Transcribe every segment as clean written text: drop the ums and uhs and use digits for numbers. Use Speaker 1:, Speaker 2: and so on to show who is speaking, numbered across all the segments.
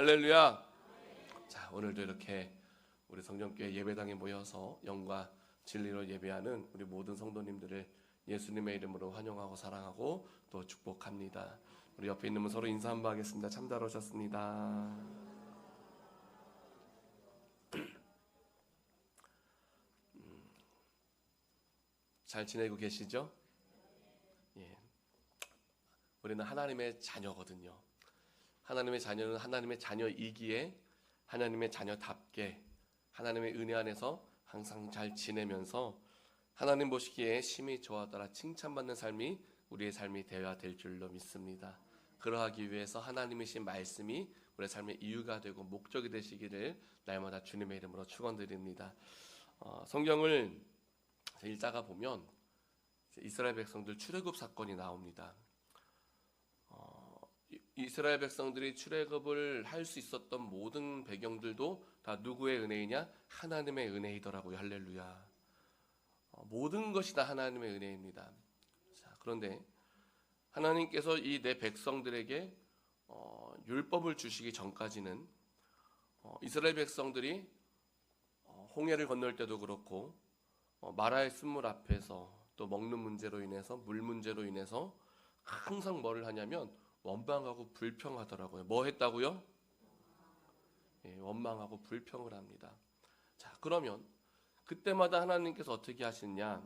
Speaker 1: 할렐루야. 자, 오늘도 이렇게 우리 성령교회 예배당에 모여서 영과 진리로 예배하는 우리 모든 성도님들을 예수님의 이름으로 환영하고 사랑하고 또 축복합니다. 우리 옆에 있는 분 서로 인사 한번 하겠습니다. 참 잘 오셨습니다. 잘 지내고 계시죠? 예. 우리는 하나님의 자녀거든요. 하나님의 자녀는 하나님의 자녀이기에 하나님의 자녀답게 하나님의 은혜 안에서 항상 잘 지내면서 하나님 보시기에 심히 저와 따라 칭찬받는 삶이 우리의 삶이 되어야 될 줄로 믿습니다. 그러하기 위해서 하나님이신 말씀이 우리의 삶의 이유가 되고 목적이 되시기를 날마다 주님의 이름으로 축원드립니다. 성경을 읽다가 보면 이스라엘 백성들 출애굽 사건이 나옵니다. 이스라엘 백성들이 출애굽을 할 수 있었던 모든 배경들도 다 누구의 은혜이냐? 하나님의 은혜이더라고요. 할렐루야. 모든 것이 다 하나님의 은혜입니다. 자, 그런데 하나님께서 이 내 백성들에게 율법을 주시기 전까지는 이스라엘 백성들이 홍해를 건널 때도 그렇고 마라의 쓴물 앞에서 또 먹는 문제로 인해서 물 문제로 인해서 항상 뭐를 하냐면 원망하고 불평하더라고요. 뭐 했다고요? 예, 원망하고 불평을 합니다. 자, 그러면 그때마다 하나님께서 어떻게 하시느냐?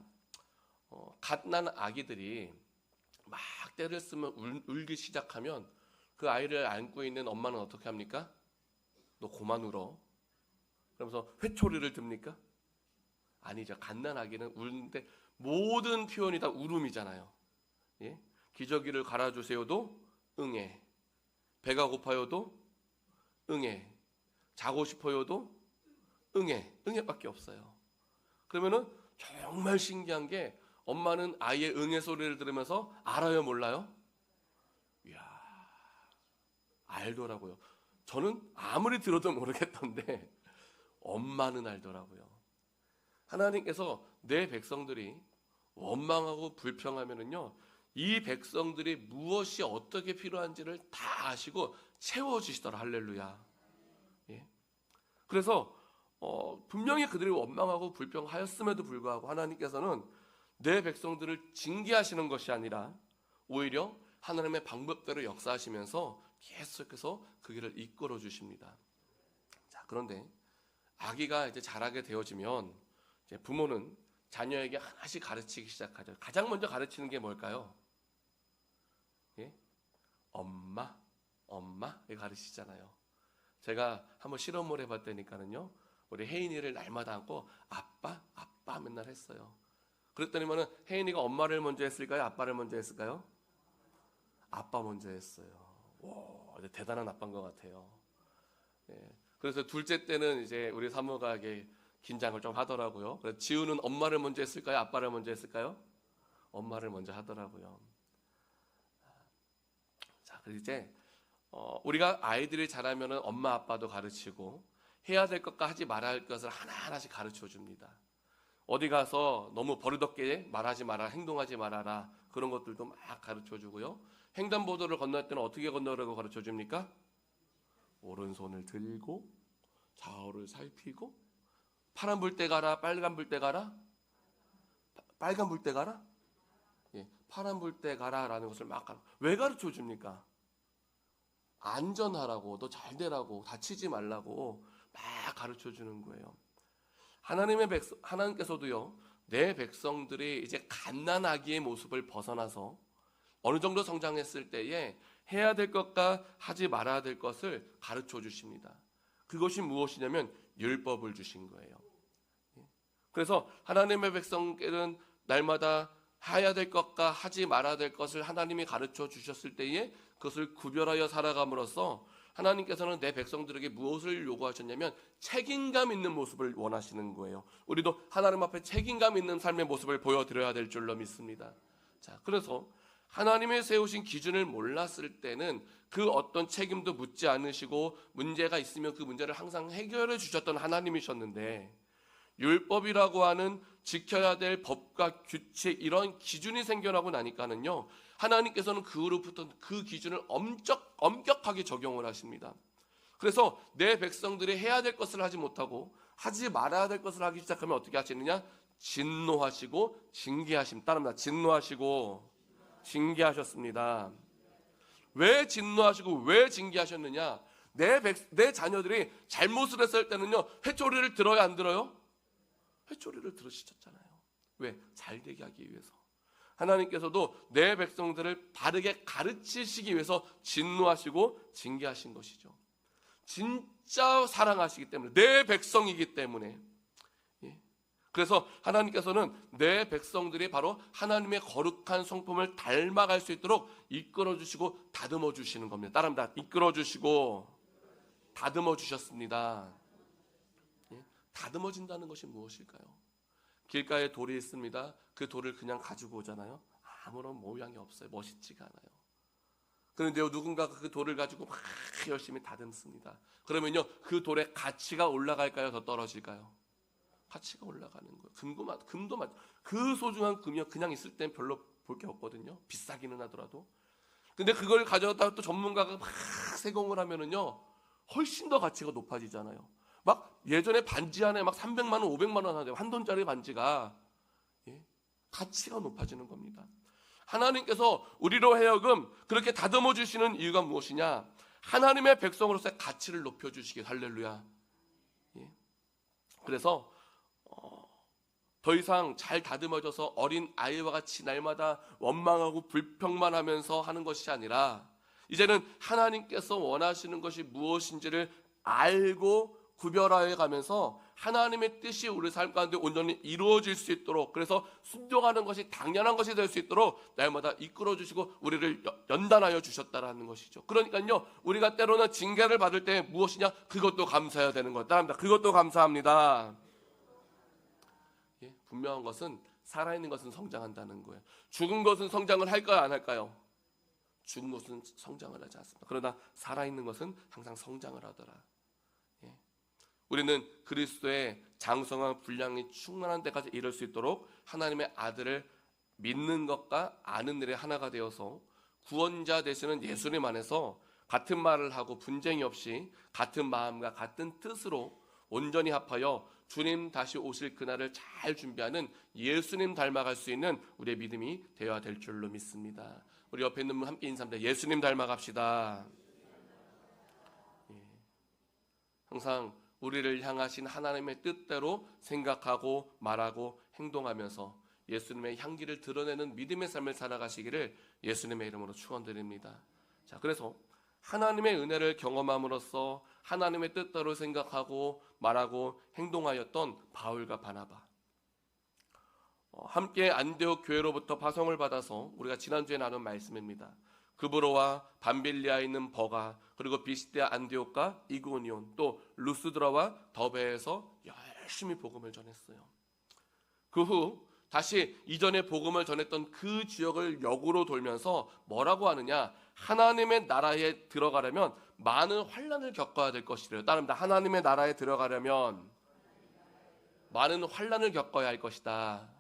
Speaker 1: 갓 난 아기들이 막 떼를 쓰면 울기 시작하면 그 아이를 안고 있는 엄마는 어떻게 합니까? 너 그만 울어. 그러면서 회초리를 듭니까? 아니죠. 갓 난 아기는 우는데 모든 표현이 다 울음이잖아요. 예? 기저귀를 갈아주세요도 응애. 배가 고파요도 응애. 자고 싶어요도 응애. 응애밖에 없어요. 그러면은 정말 신기한 게 엄마는 아이의 응애 소리를 들으면서 알아요, 몰라요? 이야, 알더라고요. 저는 아무리 들어도 모르겠던데 엄마는 알더라고요. 하나님께서 내 백성들이 원망하고 불평하면은요, 이 백성들이 무엇이 어떻게 필요한지를 다 아시고 채워주시더라. 할렐루야. 예. 그래서 분명히 그들이 원망하고 불평하였음에도 불구하고 하나님께서는 내 백성들을 징계하시는 것이 아니라 오히려 하나님의 방법대로 역사하시면서 계속해서 그 길을 이끌어 주십니다. 자, 그런데 아기가 이제 자라게 되어지면 이제 부모는 자녀에게 하나씩 가르치기 시작하죠. 가장 먼저 가르치는 게 뭘까요? 예? 엄마, 엄마 이렇게 가르치잖아요. 제가 한번 실험을 해봤다니까는요, 우리 혜인이를 날마다 안고 아빠, 아빠 맨날 했어요. 그랬더니만은 혜인이가 엄마를 먼저 했을까요? 아빠를 먼저 했을까요? 아빠 먼저 했어요. 와, 대단한 아빠인 것 같아요. 예. 그래서 둘째 때는 이제 우리 사모가 긴장을 좀 하더라고요. 그래서 지우는 엄마를 먼저 했을까요? 아빠를 먼저 했을까요? 엄마를 먼저 하더라고요. 자, 그리고 이제 우리가 아이들이 자라면은 엄마 아빠도 가르치고 해야 될 것과 하지 말아야 할 것을 하나하나씩 가르쳐 줍니다. 어디 가서 너무 버릇없게 말하지 마라, 행동하지 말아라, 그런 것들도 막 가르쳐 주고요. 횡단보도를 건널 때는 어떻게 건너라고 가르쳐 줍니까? 오른손을 들고 좌우를 살피고, 파란 불 때 가라, 빨간 불 때 가라, 빨간 불 때 가라, 예, 파란 불 때 가라라는 것을 막 왜 가르쳐 줍니까? 안전하라고, 너 잘 되라고, 다치지 말라고 막 가르쳐 주는 거예요. 하나님께서도요, 내 백성들이 이제 갓난아기의 모습을 벗어나서 어느 정도 성장했을 때에 해야 될 것과 하지 말아야 될 것을 가르쳐 주십니다. 그것이 무엇이냐면 율법을 주신 거예요. 그래서 하나님의 백성들은 날마다 해야 될 것과 하지 말아야 될 것을 하나님이 가르쳐 주셨을 때에 그것을 구별하여 살아감으로써 하나님께서는 내 백성들에게 무엇을 요구하셨냐면 책임감 있는 모습을 원하시는 거예요. 우리도 하나님 앞에 책임감 있는 삶의 모습을 보여드려야 될 줄로 믿습니다. 자, 그래서 하나님의 세우신 기준을 몰랐을 때는 그 어떤 책임도 묻지 않으시고 문제가 있으면 그 문제를 항상 해결해 주셨던 하나님이셨는데, 율법이라고 하는 지켜야 될 법과 규칙, 이런 기준이 생겨나고 나니까는요, 하나님께서는 그 후로부터 그 기준을 엄격하게 적용을 하십니다. 그래서 내 백성들이 해야 될 것을 하지 못하고 하지 말아야 될 것을 하기 시작하면 어떻게 하시느냐? 진노하시고 징계하심. 따릅니다. 진노하시고 징계하셨습니다. 왜 진노하시고 왜 징계하셨느냐? 내 자녀들이 잘못을 했을 때는요, 회초리를 들어야 안 들어요? 회초리를 들으셨잖아요. 왜? 잘 되게 하기 위해서. 하나님께서도 내 백성들을 바르게 가르치시기 위해서 진노하시고 징계하신 것이죠. 진짜 사랑하시기 때문에, 내 백성이기 때문에. 그래서 하나님께서는 내 백성들이 바로 하나님의 거룩한 성품을 닮아갈 수 있도록 이끌어 주시고 다듬어 주시는 겁니다. 따라합니다. 이끌어 주시고 다듬어 주셨습니다. 다듬어진다는 것이 무엇일까요? 길가에 돌이 있습니다. 그 돌을 그냥 가지고 오잖아요. 아무런 모양이 없어요. 멋있지가 않아요. 그런데요, 누군가가 그 돌을 가지고 막 열심히 다듬습니다. 그러면요, 그 돌의 가치가 올라갈까요? 더 떨어질까요? 가치가 올라가는 거예요. 금도 그 소중한 금이요, 그냥 있을 땐 별로 볼 게 없거든요. 비싸기는 하더라도. 근데 그걸 가져다가 또 전문가가 막 세공을 하면은요, 훨씬 더 가치가 높아지잖아요. 막 예전에 반지 안에 막 300만 원, 500만 원 하는데 한 돈짜리 반지가 가치가 높아지는 겁니다. 하나님께서 우리로 하여금 그렇게 다듬어 주시는 이유가 무엇이냐? 하나님의 백성으로서의 가치를 높여 주시기. 할렐루야. 그래서 더 이상 잘 다듬어져서 어린 아이와 같이 날마다 원망하고 불평만 하면서 하는 것이 아니라 이제는 하나님께서 원하시는 것이 무엇인지를 알고 구별하여 가면서 하나님의 뜻이 우리 삶 가운데 온전히 이루어질 수 있도록, 그래서 순종하는 것이 당연한 것이 될 수 있도록 날마다 이끌어 주시고 우리를 연단하여 주셨다라는 것이죠. 그러니까요, 우리가 때로는 징계를 받을 때 무엇이냐? 그것도 감사해야 되는 것. 따릅니다. 그것도 감사합니다. 분명한 것은 살아있는 것은 성장한다는 거예요. 죽은 것은 성장을 할까요, 안 할까요? 죽은 것은 성장을 하지 않습니다. 그러나 살아있는 것은 항상 성장을 하더라. 우리는 그리스도의 장성한 분량이 충만한 데까지 이를 수 있도록 하나님의 아들을 믿는 것과 아는 일에 하나가 되어서 구원자 되시는 예수님 안에서 같은 말을 하고 분쟁이 없이 같은 마음과 같은 뜻으로 온전히 합하여 주님 다시 오실 그날을 잘 준비하는 예수님 닮아갈 수 있는 우리의 믿음이 되어야 될 줄로 믿습니다. 우리 옆에 있는 분 함께 인사합니다. 예수님 닮아갑시다. 항상 우리를 향하신 하나님의 뜻대로 생각하고 말하고 행동하면서 예수님의 향기를 드러내는 믿음의 삶을 살아가시기를 예수님의 이름으로 축원드립니다. 자, 그래서 하나님의 은혜를 경험함으로써 하나님의 뜻대로 생각하고 말하고 행동하였던 바울과 바나바, 함께 안디옥 교회로부터 파송을 받아서 우리가 지난주에 나눈 말씀입니다. 그브로와 밤빌리아에 있는 버가, 그리고 비시디아 안디옥과 이고니온, 또 루스드라와 더베에서 열심히 복음을 전했어요. 그 후 다시 이전에 복음을 전했던 그 지역을 역으로 돌면서 뭐라고 하느냐? 하나님의 나라에 들어가려면 많은 환난을 겪어야 될 것이래요. 따릅니다. 하나님의 나라에 들어가려면 많은 환난을 겪어야 할 것이다.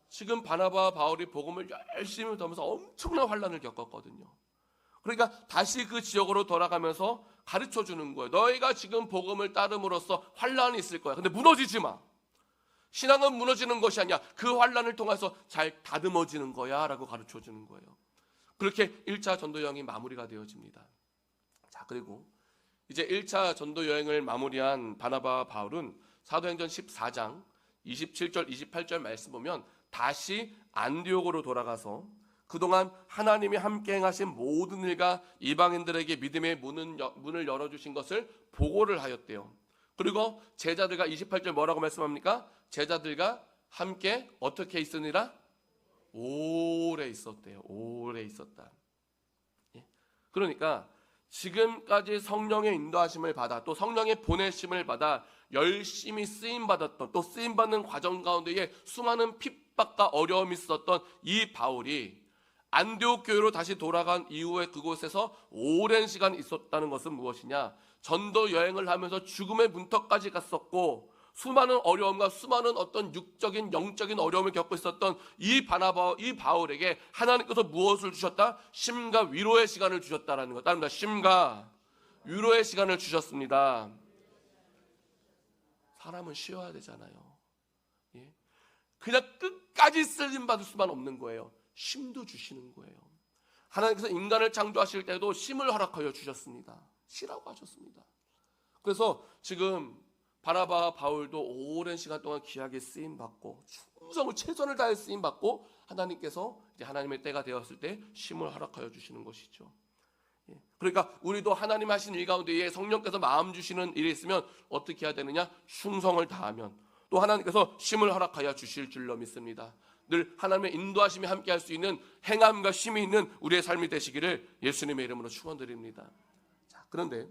Speaker 1: 지금 바나바와 바울이 복음을 열심히 전하면서 엄청난 환난을 겪었거든요. 그러니까 다시 그 지역으로 돌아가면서 가르쳐 주는 거예요. 너희가 지금 복음을 따름으로써 환난이 있을 거야. 근데 무너지지 마. 신앙은 무너지는 것이 아니야. 그 환난을 통해서 잘 다듬어지는 거야 라고 가르쳐 주는 거예요. 그렇게 1차 전도 여행이 마무리가 되어집니다. 자, 그리고 이제 1차 전도 여행을 마무리한 바나바와 바울은 사도행전 14장 27절 28절 말씀 보면 다시 안디옥으로 돌아가서 그동안 하나님이 함께 행하신 모든 일과 이방인들에게 믿음의 문을 열어주신 것을 보고를 하였대요. 그리고 제자들과 28절 뭐라고 말씀합니까? 제자들과 함께 어떻게 있으니라? 오래 있었대요. 오래 있었다. 그러니까 지금까지 성령의 인도하심을 받아 또 성령의 보내심을 받아 열심히 쓰임받았던, 또 쓰임받는 과정 가운데에 수많은 핍박과 어려움이 있었던 이 바울이 안디옥 교회로 다시 돌아간 이후에 그곳에서 오랜 시간 있었다는 것은 무엇이냐? 전도 여행을 하면서 죽음의 문턱까지 갔었고 수많은 어려움과 수많은 어떤 육적인 영적인 어려움을 겪고 있었던 이 바나바, 이 바울에게 하나님께서 무엇을 주셨다? 쉼과 위로의 시간을 주셨다라는 것. 따릅니다. 쉼과 위로의 시간을 주셨습니다. 사람은 쉬어야 되잖아요. 예? 그냥 끝까지 쓰임 받을 수만 없는 거예요. 쉼도 주시는 거예요. 하나님께서 인간을 창조하실 때도 쉼을 허락하여 주셨습니다. 쉬라고 하셨습니다. 그래서 지금 바나바와 바울도 오랜 시간 동안 귀하게 쓰임 받고 충성을 최선을 다해 쓰임 받고 하나님께서 이제 하나님의 때가 되었을 때 쉼을 허락하여 주시는 것이죠. 그러니까 우리도 하나님 하신 일 가운데에 성령께서 마음 주시는 일이 있으면 어떻게 해야 되느냐? 충성을 다하면 또 하나님께서 쉼을 허락하여 주실 줄로 믿습니다. 늘 하나님의 인도하심이 함께할 수 있는 행함과 쉼이 있는 우리의 삶이 되시기를 예수님의 이름으로 축원드립니다. 자, 그런데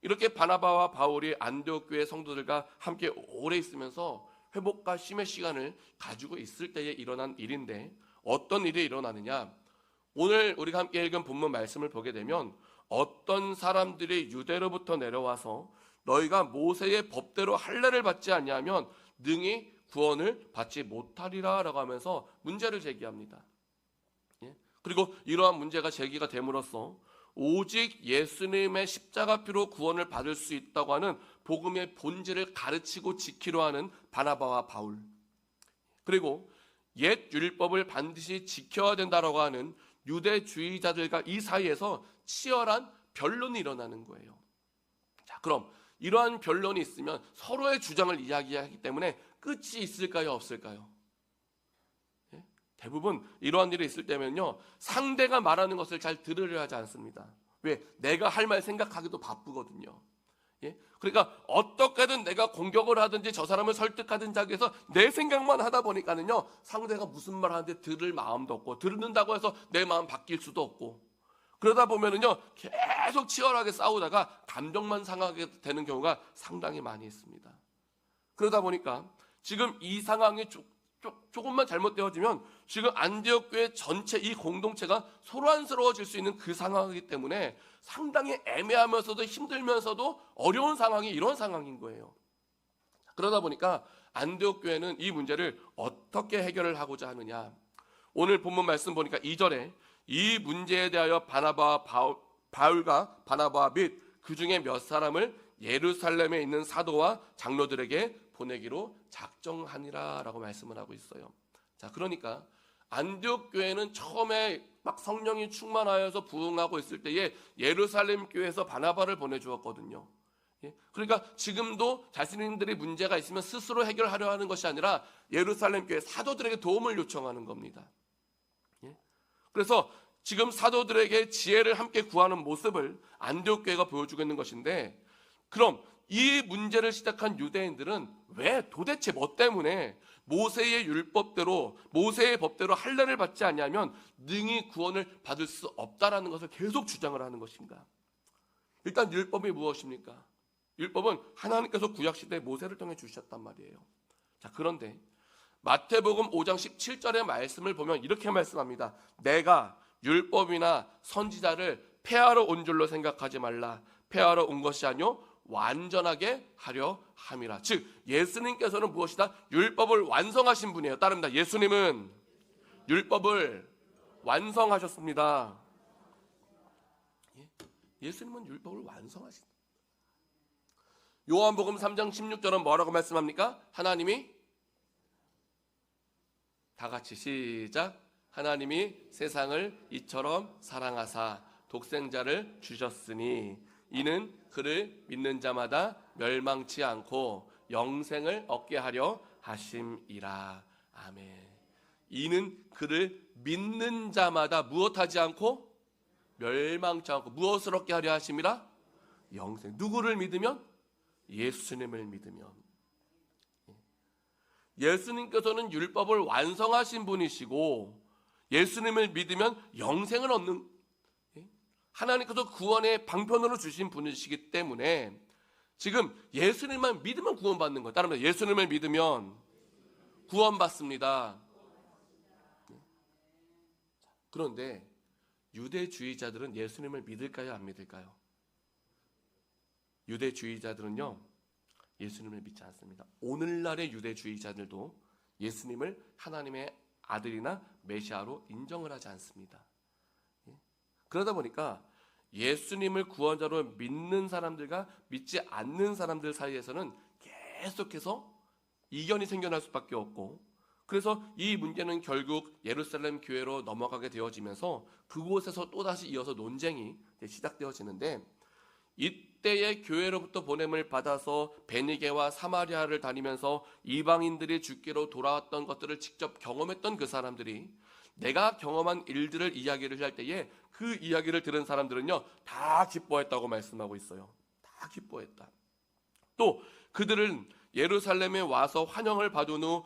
Speaker 1: 이렇게 바나바와 바울이 안디옥 교회 성도들과 함께 오래 있으면서 회복과 쉼의 시간을 가지고 있을 때에 일어난 일인데 어떤 일이 일어나느냐? 오늘 우리가 함께 읽은 본문 말씀을 보게 되면 어떤 사람들이 유대로부터 내려와서 너희가 모세의 법대로 할례를 받지 않냐면 능히 구원을 받지 못하리라 라고 하면서 문제를 제기합니다. 그리고 이러한 문제가 제기가 됨으로써 오직 예수님의 십자가피로 구원을 받을 수 있다고 하는 복음의 본질을 가르치고 지키려 하는 바나바와 바울, 그리고 옛 율법을 반드시 지켜야 된다라고 하는 유대주의자들과 이 사이에서 치열한 변론이 일어나는 거예요. 자, 그럼 이러한 변론이 있으면 서로의 주장을 이야기하기 때문에 끝이 있을까요, 없을까요? 대부분 이러한 일이 있을 때면요, 상대가 말하는 것을 잘 들으려 하지 않습니다. 왜? 내가 할 말 생각하기도 바쁘거든요. 그러니까 어떻게든 내가 공격을 하든지 저 사람을 설득하든지 하기 위해서 내 생각만 하다 보니까는요, 상대가 무슨 말 하는데 들을 마음도 없고 듣는다고 해서 내 마음 바뀔 수도 없고, 그러다 보면은요 계속 치열하게 싸우다가 감정만 상하게 되는 경우가 상당히 많이 있습니다. 그러다 보니까 지금 이 상황이 조금만 잘못되어지면 지금 안디옥 교회 전체 이 공동체가 소란스러워질 수 있는 그 상황이기 때문에 상당히 애매하면서도 힘들면서도 어려운 상황이 이런 상황인 거예요. 그러다 보니까 안디옥 교회는 이 문제를 어떻게 해결을 하고자 하느냐, 오늘 본문 말씀 보니까 2절에 이 문제에 대하여 바울과 바나바 및 그 중에 몇 사람을 예루살렘에 있는 사도와 장로들에게 보내기로 작정하니라 라고 말씀을 하고 있어요. 자, 그러니까 안디옥 교회는 처음에 막 성령이 충만하여서 부흥하고 있을 때에 예루살렘 교회에서 바나바를 보내주었거든요. 그러니까 지금도 자신들이 문제가 있으면 스스로 해결하려 하는 것이 아니라 예루살렘 교회 사도들에게 도움을 요청하는 겁니다. 그래서 지금 사도들에게 지혜를 함께 구하는 모습을 안디옥 교회가 보여주고 있는 것인데, 그럼 이 문제를 시작한 유대인들은 왜 도대체 뭐 때문에 모세의 율법대로 모세의 법대로 할례를 받지 않냐면 능히 구원을 받을 수 없다라는 것을 계속 주장을 하는 것인가? 일단 율법이 무엇입니까? 율법은 하나님께서 구약시대에 모세를 통해 주셨단 말이에요. 자, 그런데 마태복음 5장 17절의 말씀을 보면 이렇게 말씀합니다. 내가 율법이나 선지자를 폐하러 온 줄로 생각하지 말라. 폐하러 온 것이 아니요 완전하게 하려 함이라. 즉 예수님께서는 무엇이다? 율법을 완성하신 분이에요. 따릅니다. 예수님은 율법을 완성하셨습니다. 예수님은 율법을 완성하신. 요한복음 3장 16절은 뭐라고 말씀합니까? 하나님이 다 같이 시작. 하나님이 세상을 이처럼 사랑하사 독생자를 주셨으니 이는 그를 믿는 자마다 멸망치 않고 영생을 얻게 하려 하심이라. 아멘. 이는 그를 믿는 자마다 무엇하지 않고 멸망치 않고 무엇을 얻게 하려 하심이라? 영생. 누구를 믿으면? 예수님을 믿으면. 예수님께서는 율법을 완성하신 분이시고 예수님을 믿으면 영생을 얻는, 하나님께서 구원의 방편으로 주신 분이시기 때문에 지금 예수님만 믿으면 구원받는 거예요. 따라서 예수님을 믿으면 구원받습니다. 그런데 유대주의자들은 예수님을 믿을까요, 안 믿을까요? 유대주의자들은요, 예수님을 믿지 않습니다. 오늘날의 유대주의자들도 예수님을 하나님의 아들이나 메시아로 인정을 하지 않습니다. 그러다 보니까 예수님을 구원자로 믿는 사람들과 믿지 않는 사람들 사이에서는 계속해서 이견이 생겨날 수밖에 없고, 그래서 이 문제는 결국 예루살렘 교회로 넘어가게 되어지면서 그곳에서 또다시 이어서 논쟁이 시작되어지는데, 이때의 교회로부터 보냄을 받아서 베니게와 사마리아를 다니면서 이방인들이 주께로 돌아왔던 것들을 직접 경험했던 그 사람들이 내가 경험한 일들을 이야기를 할 때에 그 이야기를 들은 사람들은요, 다 기뻐했다고 말씀하고 있어요. 다 기뻐했다. 또 그들은 예루살렘에 와서 환영을 받은 후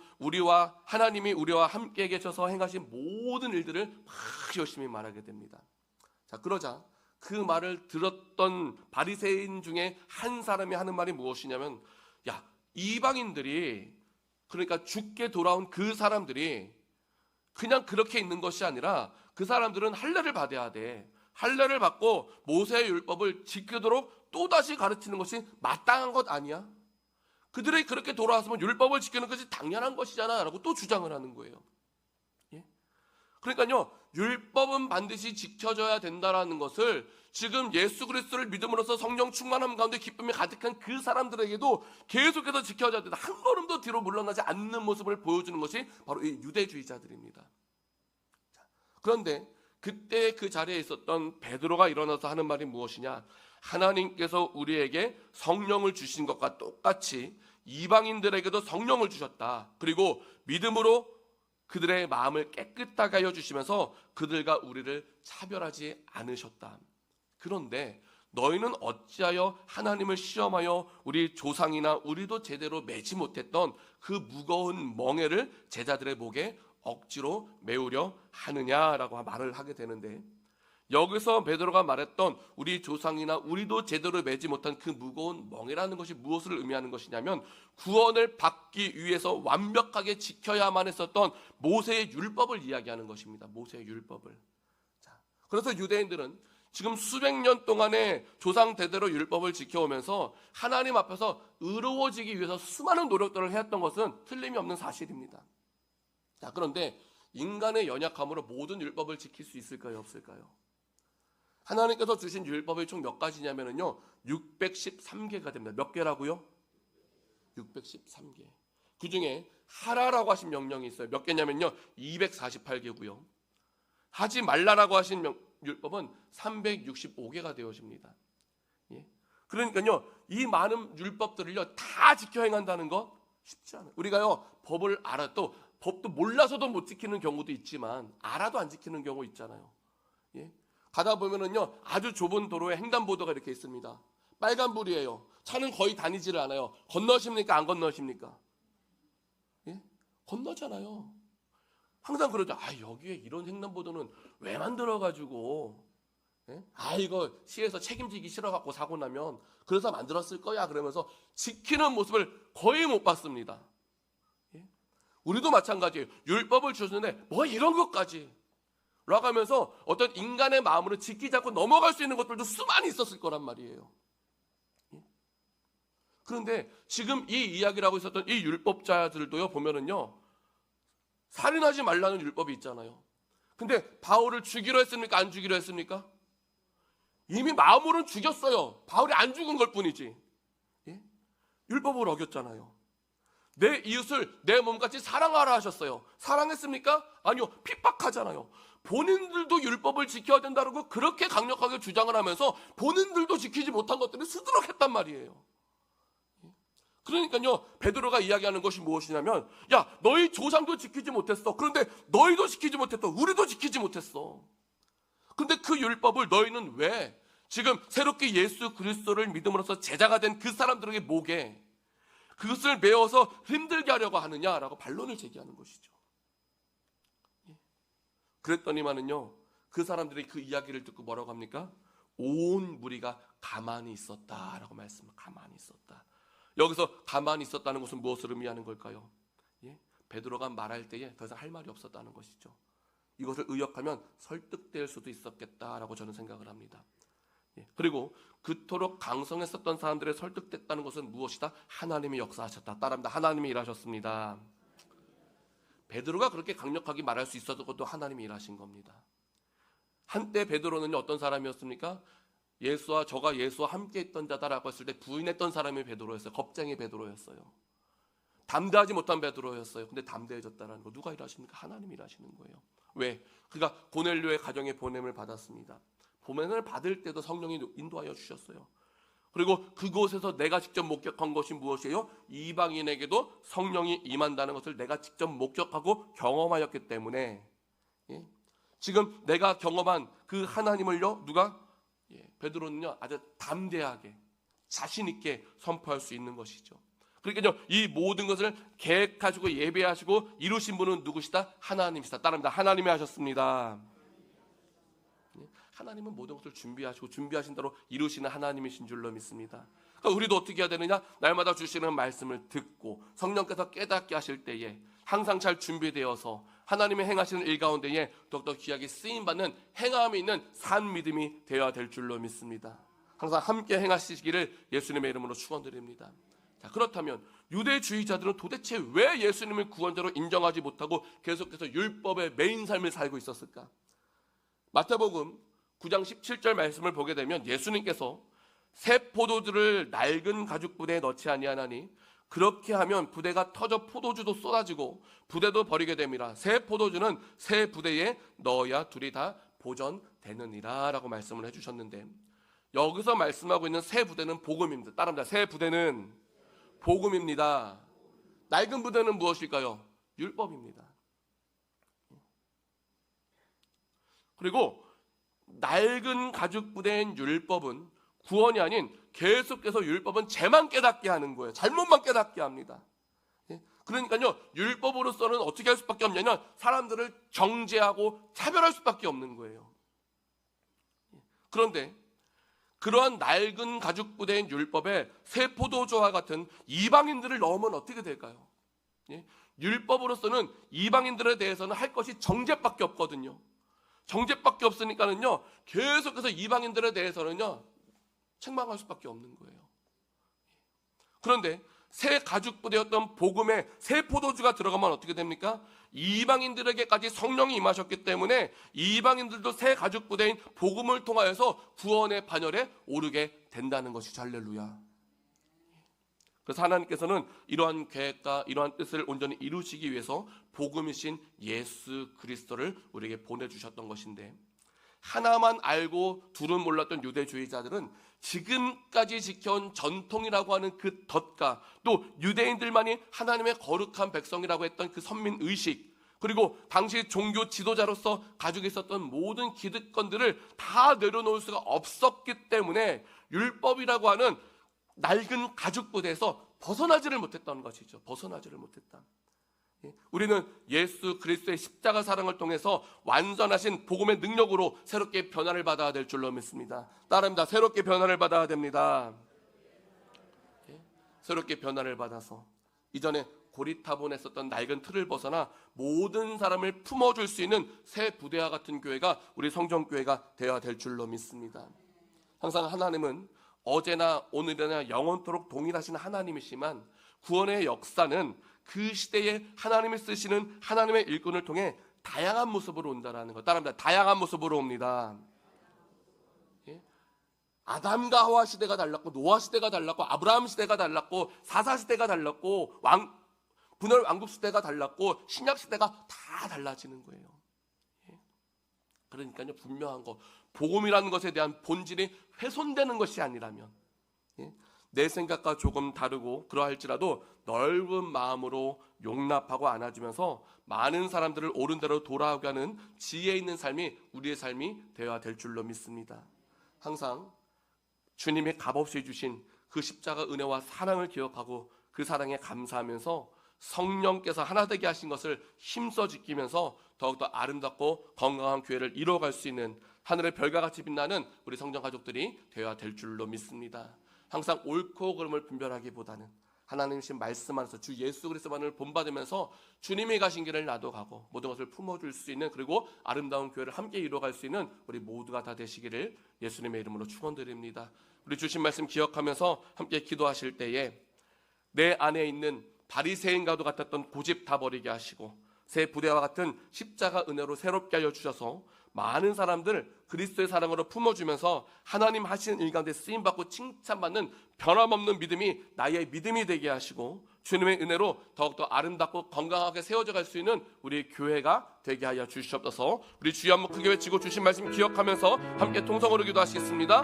Speaker 1: 하나님이 우리와 함께 계셔서 행하신 모든 일들을 막 열심히 말하게 됩니다. 자, 그러자 그 말을 들었던 바리새인 중에 한 사람이 하는 말이 무엇이냐면, 야, 이방인들이, 그러니까 주께 돌아온 그 사람들이 그냥 그렇게 있는 것이 아니라 그 사람들은 할례를 받아야 돼. 할례를 받고 모세의 율법을 지키도록 또다시 가르치는 것이 마땅한 것 아니야? 그들이 그렇게 돌아왔으면 율법을 지키는 것이 당연한 것이잖아 라고 또 주장을 하는 거예요. 예? 그러니까요, 율법은 반드시 지켜져야 된다라는 것을 지금 예수 그리스도를 믿음으로써 성령 충만함 가운데 기쁨이 가득한 그 사람들에게도 계속해서 지켜져야 된다, 한 걸음도 뒤로 물러나지 않는 모습을 보여주는 것이 바로 이 유대주의자들입니다. 그런데 그때 그 자리에 있었던 베드로가 일어나서 하는 말이 무엇이냐? 하나님께서 우리에게 성령을 주신 것과 똑같이 이방인들에게도 성령을 주셨다. 그리고 믿음으로 그들의 마음을 깨끗하게 하여 주시면서 그들과 우리를 차별하지 않으셨다. 그런데 너희는 어찌하여 하나님을 시험하여 우리 조상이나 우리도 제대로 매지 못했던 그 무거운 멍에를 제자들의 목에 억지로 메우려 하느냐라고 말을 하게 되는데, 여기서 베드로가 말했던 우리 조상이나 우리도 제대로 매지 못한 그 무거운 멍에라는 것이 무엇을 의미하는 것이냐면, 구원을 받기 위해서 완벽하게 지켜야만 했었던 모세의 율법을 이야기하는 것입니다. 모세의 율법을. 자, 그래서 유대인들은 지금 수백 년 동안의 조상 대대로 율법을 지켜오면서 하나님 앞에서 의로워지기 위해서 수많은 노력들을 해왔던 것은 틀림이 없는 사실입니다. 자, 그런데 인간의 연약함으로 모든 율법을 지킬 수 있을까요, 없을까요? 하나님께서 주신 율법이 총 몇 가지냐면요, 613개가 됩니다. 몇 개라고요? 613개. 그 중에 하라라고 하신 명령이 있어요. 몇 개냐면요, 248개고요. 하지 말라라고 하신 율법은 365개가 되어집니다. 예? 그러니까요, 이 많은 율법들을요 다 지켜 행한다는 거 쉽지 않아요. 우리가요 법을 알아도 법도 몰라서도 못 지키는 경우도 있지만 알아도 안 지키는 경우 있잖아요. 예? 가다 보면은요 아주 좁은 도로에 횡단보도가 이렇게 있습니다. 빨간불이에요. 차는 거의 다니지를 않아요. 건너십니까? 안 건너십니까? 예? 건너잖아요. 항상 그러죠. 아, 여기에 이런 횡단보도는 왜 만들어가지고, 예? 아, 이거 시에서 책임지기 싫어갖고 사고 나면 그래서 만들었을 거야 그러면서 지키는 모습을 거의 못 봤습니다. 예? 우리도 마찬가지예요. 율법을 주셨는데 뭐 이런 것까지 라고 하면서 어떤 인간의 마음으로 지키지 않고 넘어갈 수 있는 것들도 수많이 있었을 거란 말이에요. 예? 그런데 지금 이 이야기를 하고 있었던 이 율법자들도요 보면은요, 살인하지 말라는 율법이 있잖아요. 근데 바울을 죽이려 했습니까? 안 죽이려 했습니까? 이미 마음으로는 죽였어요. 바울이 안 죽은 걸 뿐이지. 예? 율법을 어겼잖아요. 내 이웃을 내 몸같이 사랑하라 하셨어요. 사랑했습니까? 아니요. 핍박하잖아요. 본인들도 율법을 지켜야 된다고 그렇게 강력하게 주장을 하면서 본인들도 지키지 못한 것들을 수두룩했단 말이에요. 그러니까요, 베드로가 이야기하는 것이 무엇이냐면, 야, 너희 조상도 지키지 못했어. 그런데 너희도 지키지 못했어. 우리도 지키지 못했어. 근데 그 율법을 너희는 왜 지금 새롭게 예수 그리스도를 믿음으로써 제자가 된 그 사람들에게 목에 그것을 메어서 힘들게 하려고 하느냐라고 반론을 제기하는 것이죠. 그랬더니만은요, 그 사람들이 그 이야기를 듣고 뭐라고 합니까? 온 무리가 가만히 있었다라고 말씀을. 가만히 있었다. 여기서 가만히 있었다는 것은 무엇을 의미하는 걸까요? 예? 베드로가 말할 때에 더 이상 할 말이 없었다는 것이죠. 이것을 의역하면 설득될 수도 있었겠다라고 저는 생각을 합니다. 예. 그리고 그토록 강성했었던 사람들의 설득됐다는 것은 무엇이다? 하나님이 역사하셨다. 따라합니다. 하나님이 일하셨습니다. 베드로가 그렇게 강력하게 말할 수 있었던 것도 하나님이 일하신 겁니다. 한때 베드로는 어떤 사람이었습니까? 저가 예수와 함께 있던 자다라고 했을 때 부인했던 사람이 베드로였어요. 겁쟁이 베드로였어요. 담대하지 못한 베드로였어요. 근데 담대해졌다는 거 누가 일하십니까? 하나님이 일하시는 거예요. 왜? 그가 고넬료의 가정에 보냄을 받았습니다. 보냄을 받을 때도 성령이 인도하여 주셨어요. 그리고 그곳에서 내가 직접 목격한 것이 무엇이에요? 이방인에게도 성령이 임한다는 것을 내가 직접 목격하고 경험하였기 때문에 지금 내가 경험한 그 하나님을요, 누가? 베드로는요, 아주 담대하게 자신 있게 선포할 수 있는 것이죠. 그러니까요, 이 모든 것을 계획하시고 예배하시고 이루신 분은 누구시다? 하나님이시다. 따릅니다. 하나님이 하셨습니다. 하나님은 모든 것을 준비하시고 준비하신 대로 이루시는 하나님이신 줄로 믿습니다. 그러니까 우리도 어떻게 해야 되느냐? 날마다 주시는 말씀을 듣고 성령께서 깨닫게 하실 때에 항상 잘 준비되어서 하나님의 행하시는 일 가운데에 더욱더 귀하게 쓰임받는 행함이 있는 산 믿음이 되어야 될 줄로 믿습니다. 항상 함께 행하시기를 예수님의 이름으로 축원드립니다. 자, 그렇다면 유대주의자들은 도대체 왜 예수님을 구원자로 인정하지 못하고 계속해서 율법의 메인 삶을 살고 있었을까? 마태복음 9장 17절 말씀을 보게 되면 예수님께서 새 포도주를 낡은 가죽 부대에 넣지 아니하나니 그렇게 하면 부대가 터져 포도주도 쏟아지고 부대도 버리게 됩니다. 새 포도주는 새 부대에 넣어야 둘이 다 보존되느니라 라고 말씀을 해주셨는데, 여기서 말씀하고 있는 새 부대는 복음입니다. 따라합니다. 새 부대는 복음입니다. 낡은 부대는 무엇일까요? 율법입니다. 그리고 낡은 가죽 부대인 율법은 구원이 아닌 계속해서 율법은 죄만 깨닫게 하는 거예요. 잘못만 깨닫게 합니다. 그러니까요, 율법으로서는 어떻게 할 수밖에 없냐면 사람들을 정죄하고 차별할 수밖에 없는 거예요. 그런데 그러한 낡은 가죽 부대인 율법에 새 포도주와 같은 이방인들을 넣으면 어떻게 될까요? 율법으로서는 이방인들에 대해서는 할 것이 정죄밖에 없거든요. 정죄밖에 없으니까는요, 계속해서 이방인들에 대해서는요 책망할 수밖에 없는 거예요. 그런데 새 가죽 부대였던 복음에 새 포도주가 들어가면 어떻게 됩니까? 이방인들에게까지 성령이 임하셨기 때문에 이방인들도 새 가죽 부대인 복음을 통하여서 구원의 반열에 오르게 된다는 것이죠. 할렐루야. 그래서 하나님께서는 이러한 계획과 이러한 뜻을 온전히 이루시기 위해서 복음이신 예수 그리스도를 우리에게 보내주셨던 것인데, 하나만 알고 둘은 몰랐던 유대주의자들은 지금까지 지켜온 전통이라고 하는 그 덫과 또 유대인들만이 하나님의 거룩한 백성이라고 했던 그 선민의식, 그리고 당시 종교 지도자로서 가지고 있었던 모든 기득권들을 다 내려놓을 수가 없었기 때문에 율법이라고 하는 낡은 가죽 부대에서 벗어나지를 못했던 것이죠. 벗어나지를 못했다. 우리는 예수 그리스도의 십자가 사랑을 통해서 완전하신 복음의 능력으로 새롭게 변화를 받아야 될 줄로 믿습니다. 따릅니다. 새롭게 변화를 받아야 됩니다. 새롭게 변화를 받아서 이전에 고리타분에 썼던 낡은 틀을 벗어나 모든 사람을 품어줄 수 있는 새 부대와 같은 교회가 우리 성전교회가 되어야 될 줄로 믿습니다. 항상 하나님은 어제나 오늘이나 영원토록 동일하신 하나님이시만 구원의 역사는 그 시대에 하나님이 쓰시는 하나님의 일꾼을 통해 다양한 모습으로 온다는 것. 따라합니다. 다양한 모습으로 옵니다. 아담과 하와 시대가 달랐고, 노아 시대가 달랐고, 아브라함 시대가 달랐고, 사사 시대가 달랐고, 분열 왕국 시대가 달랐고, 신약 시대가 다 달라지는 거예요. 그러니까요, 분명한 거, 복음이라는 것에 대한 본질이 훼손되는 것이 아니라면, 내 생각과 조금 다르고 그러할지라도 넓은 마음으로 용납하고 안아주면서 많은 사람들을 옳은 대로 돌아오게 하는 지혜 있는 삶이 우리의 삶이 되어야 될 줄로 믿습니다. 항상 주님의 값없이 주신 그 십자가 은혜와 사랑을 기억하고 그 사랑에 감사하면서 성령께서 하나 되게 하신 것을 힘써 지키면서 더욱더 아름답고 건강한 교회를 이루어갈 수 있는 하늘의 별과 같이 빛나는 우리 성전 가족들이 되어야 될 줄로 믿습니다. 항상 옳고 그름을 분별하기보다는 하나님이신 말씀 안에서 주 예수 그리스도만을 본받으면서 주님이 가신 길을 나도 가고 모든 것을 품어줄 수 있는, 그리고 아름다운 교회를 함께 이루어갈 수 있는 우리 모두가 다 되시기를 예수님의 이름으로 축원드립니다. 우리 주신 말씀 기억하면서 함께 기도하실 때에 내 안에 있는 바리새인과도 같았던 고집 다 버리게 하시고 새 부대와 같은 십자가 은혜로 새롭게 하여 주셔서 많은 사람들 그리스도의 사랑으로 품어주면서 하나님 하시는 일 가운데 쓰임받고 칭찬받는 변함없는 믿음이 나의 믿음이 되게 하시고 주님의 은혜로 더욱더 아름답고 건강하게 세워져 갈 수 있는 우리 교회가 되게 하여 주시옵소서. 우리 주여 한번 크게 외치고 주신 말씀 기억하면서 함께 통성으로 기도하시겠습니다.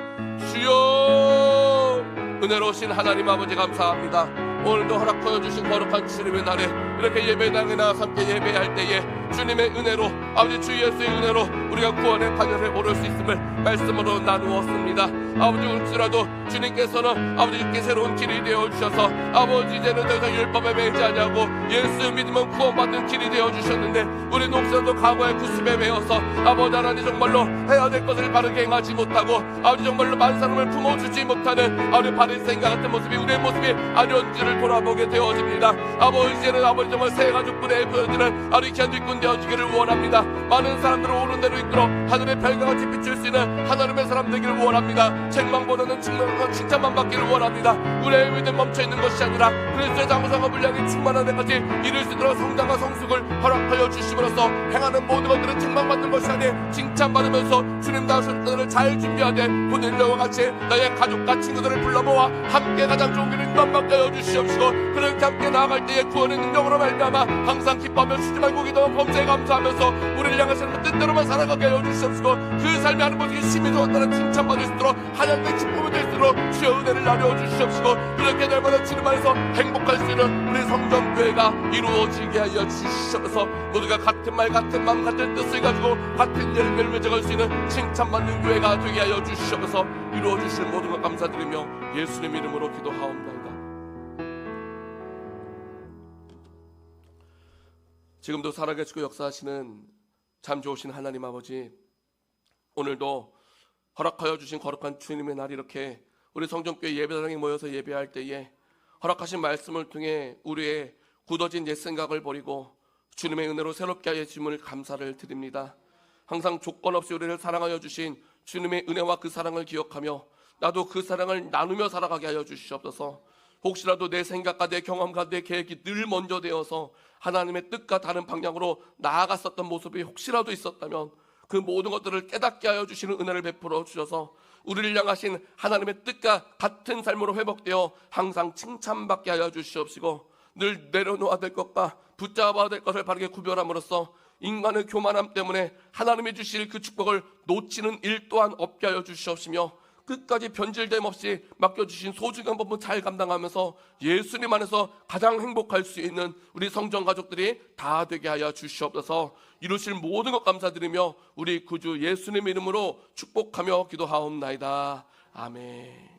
Speaker 1: 주여, 은혜로우신 하나님 아버지 감사합니다. 오늘도 허락하여 주신 거룩한 주님의 날에 이렇게 예배당에 나가서 함께 예배할 때에 주님의 은혜로, 아버지 주 예수의 은혜로 우리가 구원의 반열에 오를 수 있음을 말씀으로 나누었습니다. 아버지, 혹시라도 주님께서는 아버지께 새로운 길이 되어주셔서 아버지 이제는 더 이상 율법에 매이지 아니하고 예수 믿으면 구원받는 길이 되어주셨는데 우리는 혹시라도 과거의 구습에 매여서 아버지 하나님 정말로 해야 될 것을 바르게 행하지 못하고 아버지 정말로 많은 사람을 품어주지 못하는 아버지 바리새인과 같은 모습이 우리의 모습이 아니온지를 돌아보게 되어집니다. 아버지 이제는 아버지 정말 새 가족분에 보여지는 아버지 귀한 뒷군 되어지기를 원합니다. 많은 사람들을 옳은 대로 이끌어 하늘의 별같이 비출 수 있는 하나님의 사람 되기를 원합니다. 책망보다는 칭찬만 받기를 원합니다. 우리의 믿음 멈춰있는 것이 아니라 그리스도의 장성과 분량이 충만한 데까지 이룰 수 있도록 성장과 성숙을 허락하여 주심으로써 행하는 모든 것들은 책망받는 것이 아닌 칭찬받으면서 주님 나오실 때를 잘 준비하되 고넬료와 같이 너의 가족과 친구들을 불러모아 함께 가장 좋은 길을 인도받게 하여 주시옵시고 그렇게 함께 나아갈 때에 구원의 능력으로 말미암아 항상 기뻐하며 쉬지 말고 기도하며 범사에 감사하면서 우리를 향하시는 뜻대로만 살아가게 하여 주시옵시고 그 삶이 하는 모든 힘이 되었다는 칭찬받을 수 있도록 하나님의 기쁨이 될 수 있도록 주의 은혜를 나누어 주시옵시고 그렇게 날마다 주님 안에서 행복할 수 있는 우리 성전교회가 이루어지게 하여 주시옵소서. 모두가 같은 말 같은 마음 같은 뜻을 가지고 같은 열매를 맺어갈 수 있는 칭찬받는 교회가 되게 하여 주시옵소서. 이루어 주시는 모든 것 감사드리며 예수님 이름으로 기도하옵나이다. 지금도 살아계시고 역사하시는 참 좋으신 하나님 아버지, 오늘도 허락하여 주신 거룩한 주님의 날 이렇게 우리 성전교회 예배당에 모여서 예배할 때에 허락하신 말씀을 통해 우리의 굳어진 옛 생각을 버리고 주님의 은혜로 새롭게 하여 주심을 감사를 드립니다. 항상 조건 없이 우리를 사랑하여 주신 주님의 은혜와 그 사랑을 기억하며 나도 그 사랑을 나누며 살아가게 하여 주시옵소서. 혹시라도 내 생각과 내 경험과 내 계획이 늘 먼저 되어서 하나님의 뜻과 다른 방향으로 나아갔었던 모습이 혹시라도 있었다면 그 모든 것들을 깨닫게 하여 주시는 은혜를 베풀어 주셔서 우리를 향하신 하나님의 뜻과 같은 삶으로 회복되어 항상 칭찬받게 하여 주시옵시고 늘 내려놓아야 될 것과 붙잡아야 될 것을 바르게 구별함으로써 인간의 교만함 때문에 하나님이 주실 그 축복을 놓치는 일 또한 없게 하여 주시옵시며 끝까지 변질됨 없이 맡겨주신 소중한 법은 잘 감당하면서 예수님 안에서 가장 행복할 수 있는 우리 성전 가족들이 다 되게 하여 주시옵소서. 이루실 모든 것 감사드리며 우리 구주 예수님 이름으로 축복하며 기도하옵나이다. 아멘.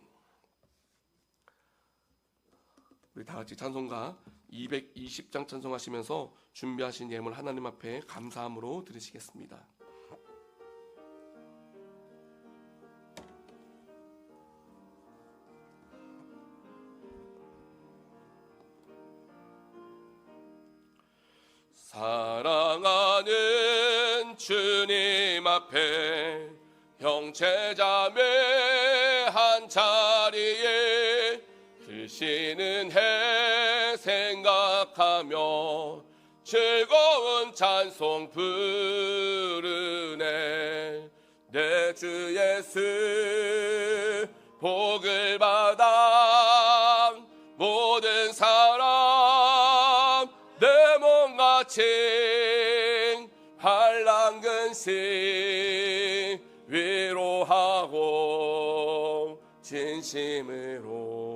Speaker 1: 우리 다 같이 찬송가 220장 찬송하시면서 준비하신 예물 하나님 앞에 감사함으로 드리시겠습니다. 사랑하는 주님 앞에 형제자매 한 자리에 드시는 해 생각하며 즐거운 찬송 부르네. 내 주 예수 복을 받아 모든 사람 내 몸같이 환난 근심 위로하고 진심으로